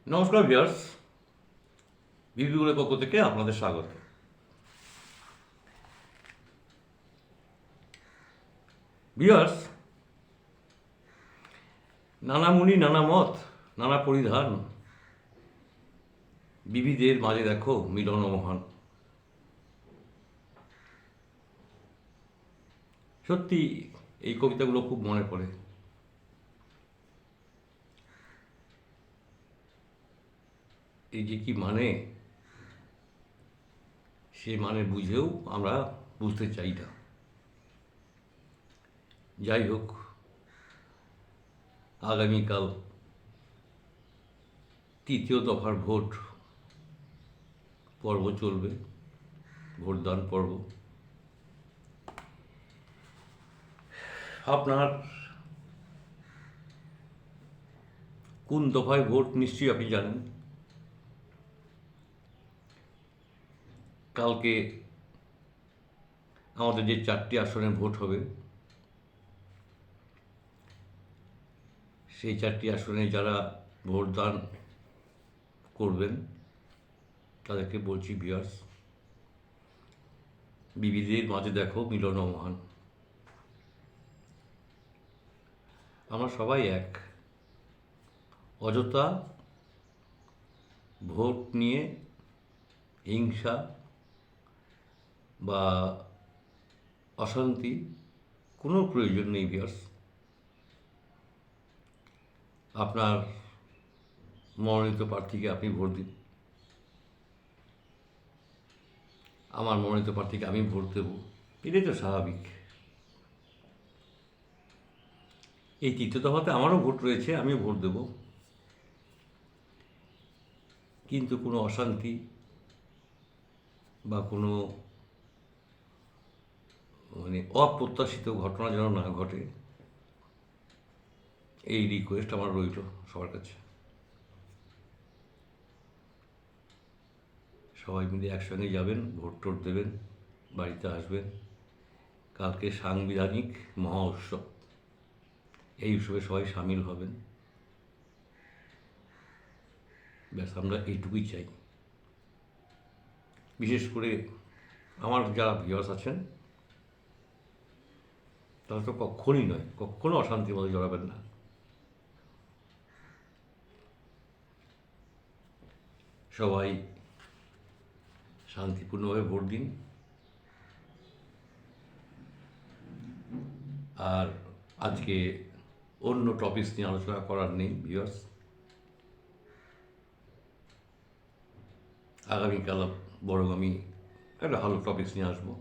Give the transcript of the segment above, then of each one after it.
নমস্কার ভিউয়ার্স, বিবিগুলোর পক্ষ থেকে আপনাদের স্বাগত। ভিউয়ার্স, নানা মুনি নানা মত নানা পরিধান, বিবিদের মাঝে দেখো মিলন মহান। সত্যি এই কবিতাগুলো খুব মনে পড়ে। এই যে কি মানে, সে মানে বুঝেও আমরা বুঝতে চাই না। যাই হোক, আগামীকাল তৃতীয় দফার ভোট পর্ব চলবে, ভোটদান পর্ব। আপনার কোন দফায় ভোট নিশ্চয়ই আপনি জানেন। কালকে আমাদের যে 4টি আসনে ভোট হবে, সেই 4টি আসনে যারা ভোটদান করবেন তাদেরকে বলছি, ভিউয়ার্স, বিবিদের মাঝে দেখো মিলন মহান। আমরা সবাই এক। অযথা ভোট নিয়ে হিংসা বা অশান্তি কোনো প্রয়োজন নেই। ভিউয়ার্স, আপনার মনোনীত প্রার্থীকে আপনি ভোট দিন, আমার মনোনীত প্রার্থীকে আমি ভোট দেব, এটাই তো স্বাভাবিক। এই তৃতীয় দফাতে আমারও ভোট রয়েছে, আমিও ভোট দেব, কিন্তু কোনো অশান্তি বা কোনো অপ্রত্যাশিত ঘটনা যেন না ঘটে, এই রিকোয়েস্ট আমার রইল সবার কাছে। সবাই মিলে একসঙ্গে যাবেন, ভোট টোট দেবেন, বাড়িতে আসবেন। কালকে সাংবিধানিক মহা উৎসব, এই উৎসবে সবাই সামিল হবেন। ব্যাস, আমরা এইটুকুই চাই। বিশেষ করে আমার যারা ভিউয়ার্স আছেন, তারা তো কখনো অশান্তির মধ্যে জড়াবেন না। সবাই শান্তিপূর্ণভাবে ভোট দিন। আর আজকে অন্য টপিকস নিয়ে আলোচনা করার নেই ভিউয়ার্স। আগামীকাল বরং আমি একটা ভালো টপিকস নিয়ে আসবো।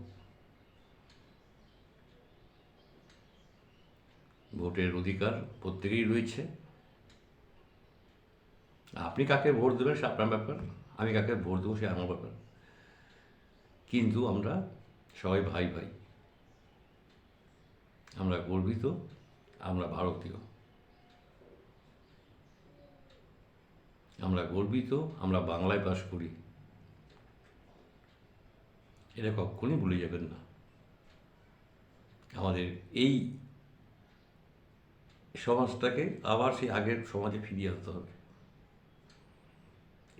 ভোটের অধিকার প্রত্যেকেই রয়েছে। আপনি কাকে ভোট দেবেন সে আপনার ব্যাপার, আমি কাকে ভোট দেবো সে আমার ব্যাপার। কিন্তু আমরা সবাই ভাই ভাই, আমরা গর্বিত, আমরা ভারতীয়, আমরা গর্বিত, আমরা বাংলায় বাস করি। এটা কখনই ভুলে যাবেন না। আমাদের এই সমাজটাকে আবার সেই আগের সমাজে ফিরিয়ে আনতে হবে,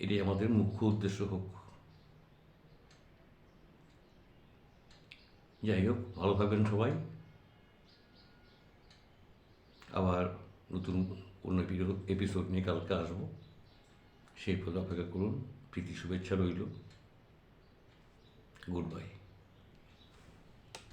এটাই আমাদের মুখ্য উদ্দেশ্য হোক। যাই হোক, ভালো থাকবেন সবাই। আবার নতুন অন্য এপিসোড নিয়ে কালকে আসবো। সেই পর্যন্ত অপেক্ষা করুন। প্রীতি শুভেচ্ছা রইল। Good bye.